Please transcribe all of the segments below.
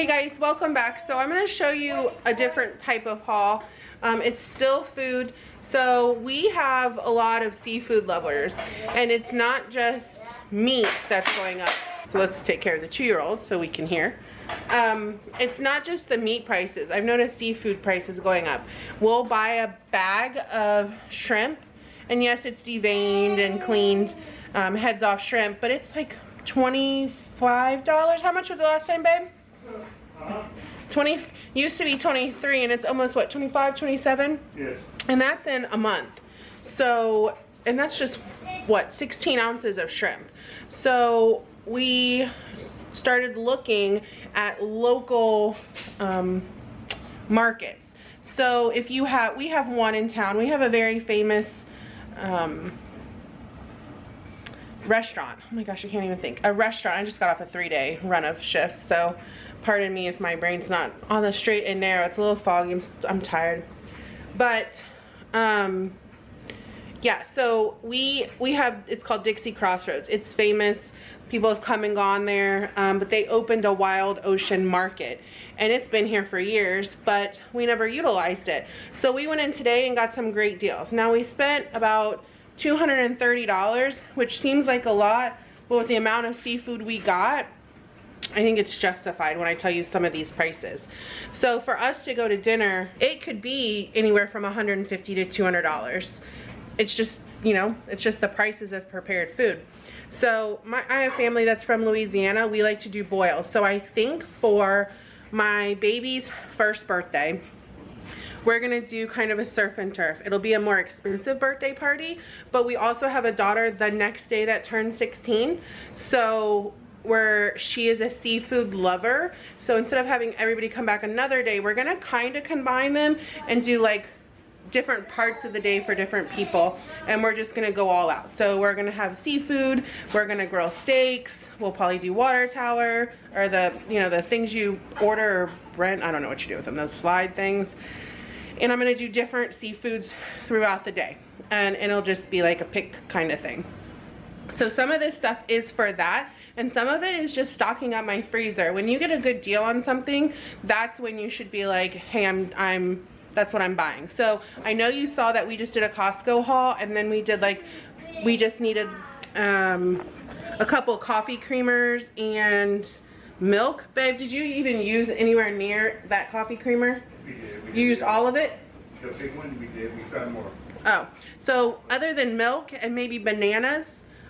Hey guys, welcome back. So I'm going to show you a different type of haul. It's still food. So we have a lot of seafood lovers, and it's not just meat that's going up. So let's take care of the 2-year-old so we can hear. It's not just the meat prices. I've noticed seafood prices going up. We'll buy a bag of shrimp, and yes, it's deveined and cleaned, heads off shrimp, but it's like $25. How much was the last time, babe? 20 used to be 23, and it's almost what, 25, 27? Yes. And that's in a month. So, and that's just what, 16 ounces of shrimp. So we started looking at local markets. So if you have, we have one in town. We have a very famous restaurant. Oh my gosh, I can't even think. A restaurant. I just got off a 3-day run of shifts, so pardon me if my brain's not on the straight and narrow. It's a little foggy. I'm tired. But yeah, so we have, it's called Dixie Crossroads. It's famous. People have come and gone there, but they opened a wild ocean market, and it's been here for years, but we never utilized it. So we went in today and got some great deals. Now we spent about $230, which seems like a lot, but with the amount of seafood we got, I think it's justified when I tell you some of these prices. So for us to go to dinner, it could be anywhere from $150 to $200. It's just, you know, it's just the prices of prepared food. So I have family that's from Louisiana. We like to do boils. So I think for my baby's first birthday, we're gonna do kind of a surf and turf. It'll be a more expensive birthday party, but we also have a daughter the next day that turns 16. So she is a seafood lover. So instead of having everybody come back another day, we're gonna kind of combine them and do like different parts of the day for different people, and we're just gonna go all out. So we're gonna have seafood, we're gonna grill steaks, we'll probably do water tower, or the, you know, the things you order or rent, I don't know what you do with them, those slide things. And I'm gonna do different seafoods throughout the day, and it'll just be like a pick kind of thing. So some of this stuff is for that, and some of it is just stocking up my freezer. When you get a good deal on something, that's when you should be like, hey, that's what I'm buying. So I know you saw that we just did a Costco haul, and then we did like, we just needed a couple coffee creamers and milk. Babe, did you even use anywhere near that coffee creamer? We did. You used all of it? The big one we did. We found more. Oh, so other than milk and maybe bananas,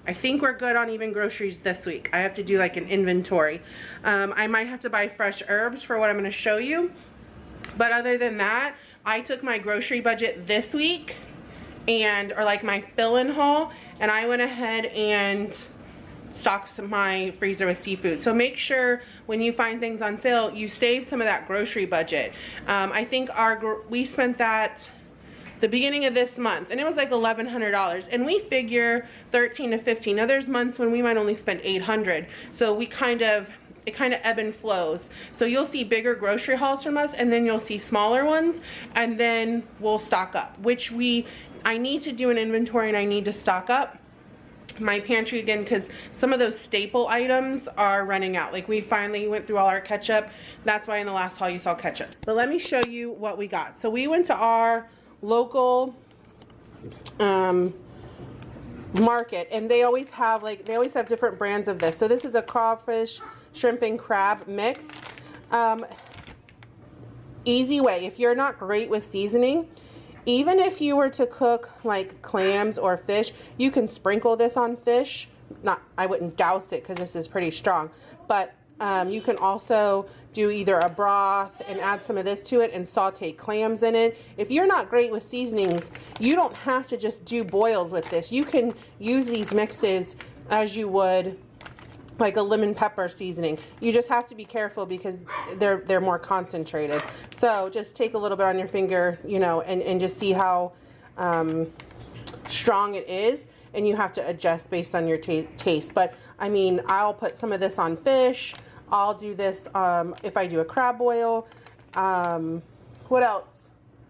I think we're good on even groceries this week. I have to do like an inventory. I might have to buy fresh herbs for what I'm gonna show you. But other than that, I took my grocery budget this week, or like my fill-in haul, and I went ahead and stocked my freezer with seafood. So make sure when you find things on sale, you save some of that grocery budget. I think we spent that the beginning of this month, and it was like $1,100, and we figure 13 to 15. Now there's months when we might only spend 800, so it kind of ebb and flows. So you'll see bigger grocery hauls from us, and then you'll see smaller ones, and then we'll stock up, which I need to do an inventory, and I need to stock up my pantry again, because some of those staple items are running out. Like we finally went through all our ketchup. That's why in the last haul you saw ketchup. But let me show you what we got. So we went to our local market, and they always have different brands of this. So this is a crawfish, shrimp, and crab mix. Easy way, if you're not great with seasoning, even if you were to cook like clams or fish, you can sprinkle this on fish. I wouldn't douse it because this is pretty strong, but you can also do either a broth and add some of this to it and saute clams in it. If you're not great with seasonings, you don't have to just do boils with this. You can use these mixes as you would like a lemon pepper seasoning. You just have to be careful because they're more concentrated. So just take a little bit on your finger, you know, and just see how strong it is, and you have to adjust based on your taste. But I mean, I'll put some of this on fish. I'll do this if I do a crab boil. What else?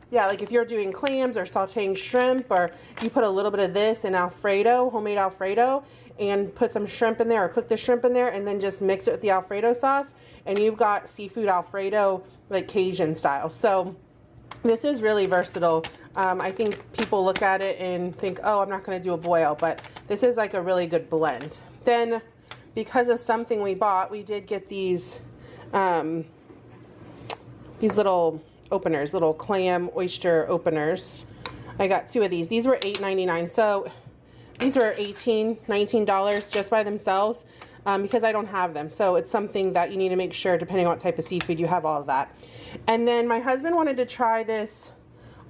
Yeah, like if you're doing clams or sauteing shrimp, or you put a little bit of this in Alfredo, homemade Alfredo, and put some shrimp in there or cook the shrimp in there and then just mix it with the Alfredo sauce, and you've got seafood Alfredo, like Cajun style. So this is really versatile. I think people look at it and think, oh, I'm not going to do a boil, but this is like a really good blend. Then, because of something we bought, we did get these little openers, little clam oyster openers. I got 2 of these. These were $8.99. So these were $18, $19 just by themselves, because I don't have them. So it's something that you need to make sure, depending on what type of seafood, you have all of that. And then my husband wanted to try this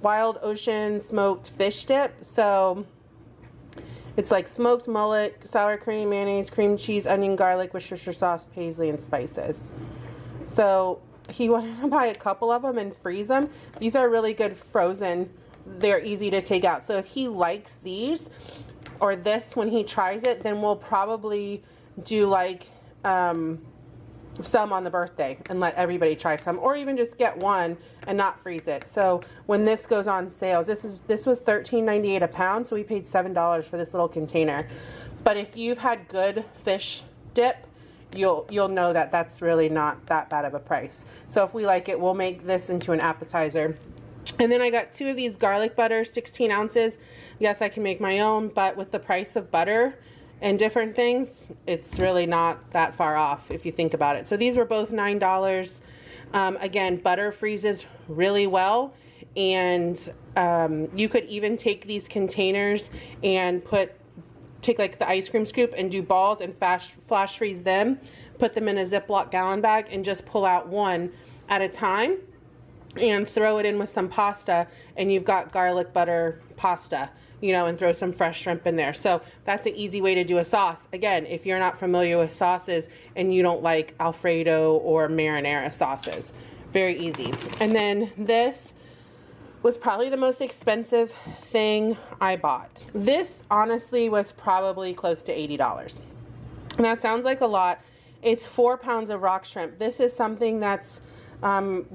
Wild Ocean smoked fish dip. So it's like smoked mullet, sour cream, mayonnaise, cream cheese, onion, garlic, Worcestershire sauce, paisley, and spices. So he wanted to buy a couple of them and freeze them. These are really good frozen. They're easy to take out. So if he likes these or this when he tries it, then we'll probably do like some on the birthday and let everybody try some, or even just get one and not freeze it. So when this goes on sales, this was $13.98 a pound, so we paid $7 for this little container. But if you've had good fish dip, you'll know that that's really not that bad of a price. So if we like it, we'll make this into an appetizer. And then I got 2 of these garlic butters, 16 ounces. Yes, I can make my own, but with the price of butter and different things, it's really not that far off if you think about it. So these were both $9. Again, butter freezes really well, and you could even take these containers and take like the ice cream scoop and do balls and flash freeze them, put them in a Ziploc gallon bag, and just pull out one at a time and throw it in with some pasta, and you've got garlic butter pasta, you know, and throw some fresh shrimp in there. So that's an easy way to do a sauce. Again, if you're not familiar with sauces and you don't like Alfredo or marinara sauces, very easy. And then this was probably the most expensive thing I bought. This honestly was probably close to $80. And that sounds like a lot. It's 4 pounds of rock shrimp. This is something that's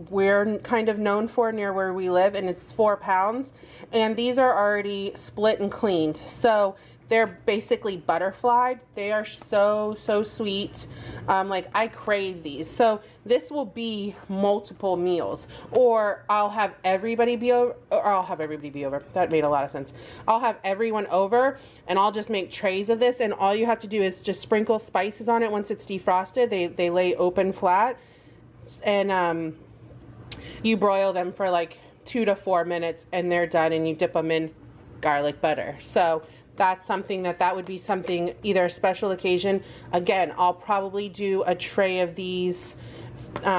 we're kind of known for near where we live, and it's 4 pounds, and these are already split and cleaned, so they're basically butterflied. They are so sweet. Like, I crave these. So this will be multiple meals, or I'll have everybody be over, that made a lot of sense. I'll have everyone over and I'll just make trays of this, and all you have to do is just sprinkle spices on it. Once it's defrosted, they lay open flat, and you broil them for like 2 to 4 minutes, and they're done, and you dip them in garlic butter. So that's something that would be something, either a special occasion. Again, I'll probably do a tray of these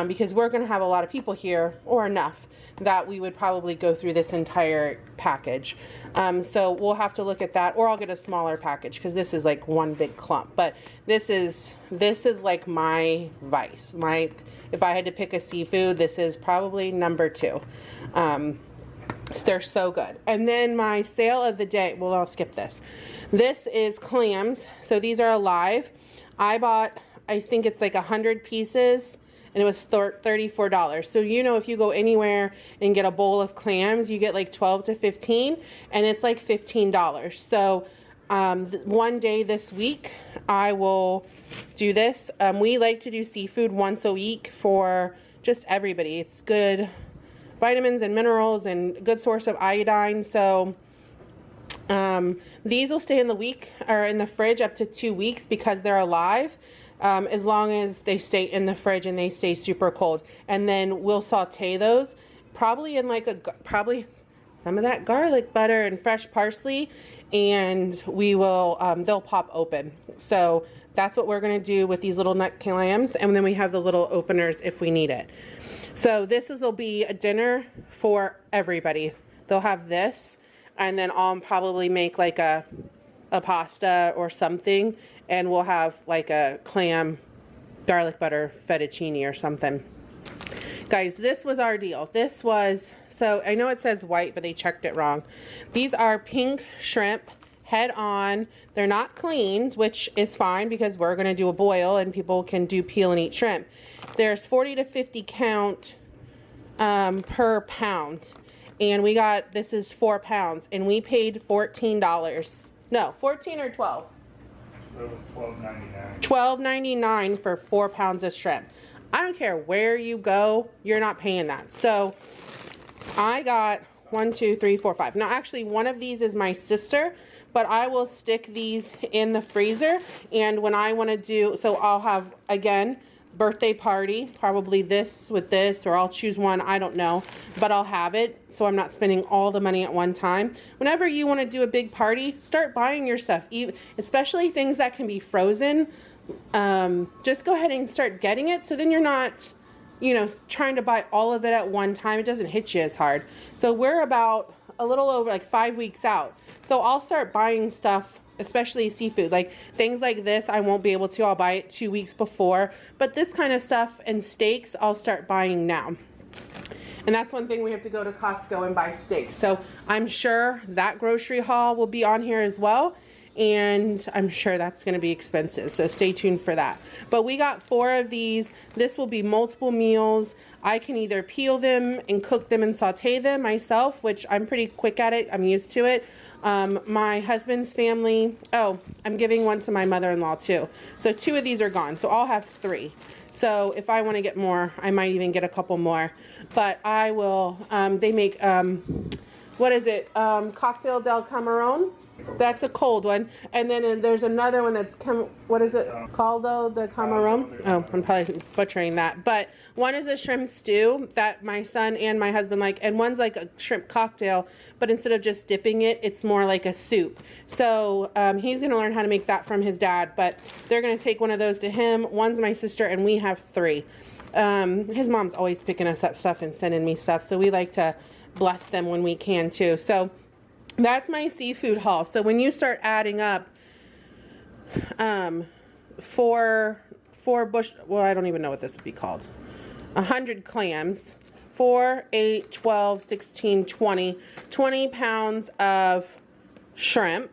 because we're going to have a lot of people here, or enough that we would probably go through this entire package. So we'll have to look at that, or I'll get a smaller package because this is like one big clump. But this is like my vice. If I had to pick a seafood, this is probably number 2. They're so good. And then my sale of the day, well, I'll skip this. This is clams. So these are alive. I bought, I think it's like 100 pieces, and it was $34. So, you know, if you go anywhere and get a bowl of clams, you get like 12 to 15, and it's like $15. So one day this week, I will do this. We like to do seafood once a week for just everybody. It's good vitamins and minerals and good source of iodine. So these will stay in the fridge up to 2 weeks because they're alive, as long as they stay in the fridge and they stay super cold. And then we'll saute those probably in like probably some of that garlic butter and fresh parsley, and we will they'll pop open. So that's what we're going to do with these little nut clams, and then we have the little openers if we need it. So will be a dinner for everybody. They'll have this, and then I'll probably make like a pasta or something, and we'll have like a clam garlic butter fettuccine or something. Guys, this was our deal. This was, so I know it says white, but they checked it wrong. These are pink shrimp, head on. They're not cleaned, which is fine because we're going to do a boil and people can do peel and eat shrimp. There's 40 to 50 count per pound, and we got, this is 4 pounds, and we paid $14. No, 14 or 12. So it was $12.99. $12.99 for 4 pounds of shrimp. I don't care where you go, you're not paying that. So I got 1, 2, 3, 4, 5. Now actually one of these is my sister, but I will stick these in the freezer, and when I want to do, so I'll have, again, birthday party, probably this with this, or I'll choose one, I don't know, but I'll have it so I'm not spending all the money at one time. Whenever you want to do a big party, start buying your stuff, especially things that can be frozen. Just go ahead and start getting it, so then you're not, you know, trying to buy all of it at one time. It doesn't hit you as hard. So we're about a little over like 5 weeks out, so I'll start buying stuff, especially seafood, like things like this I won't be able to, I'll buy it 2 weeks before, but this kind of stuff and steaks I'll start buying now. And that's one thing, we have to go to Costco and buy steaks, so I'm sure that grocery haul will be on here as well, and I'm sure that's going to be expensive, so stay tuned for that. But we got 4 of these. This will be multiple meals. I can either peel them and cook them and saute them myself, which I'm pretty quick at it, I'm used to it. My husband's family, oh, I'm giving one to my mother-in-law too, so 2 of these are gone, so I'll have 3. So if I want to get more, I might even get a couple more, but I will, they make, what is it, cocktail del camarón. That's a cold one. And then there's another one that's, what is it? Caldo de camarón? Oh, I'm probably butchering that. But one is a shrimp stew that my son and my husband like. And one's like a shrimp cocktail. But instead of just dipping it, it's more like a soup. So he's going to learn how to make that from his dad. But they're going to take one of those to him. One's my sister, and we have 3. His mom's always picking us up stuff and sending me stuff. So we like to bless them when we can too. So that's my seafood haul. So when you start adding up four bush, well, I don't even know what this would be called, 100 clams, 4, 8, 12, 16, 20 pounds of shrimp,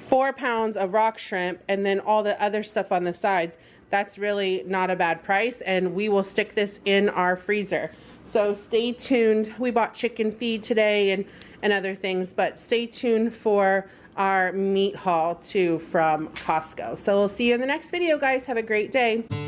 4 pounds of rock shrimp, and then all the other stuff on the sides, that's really not a bad price, and we will stick this in our freezer. So stay tuned. We bought chicken feed today and other things, but stay tuned for our meat haul too from Costco. So we'll see you in the next video, guys. Have a great day.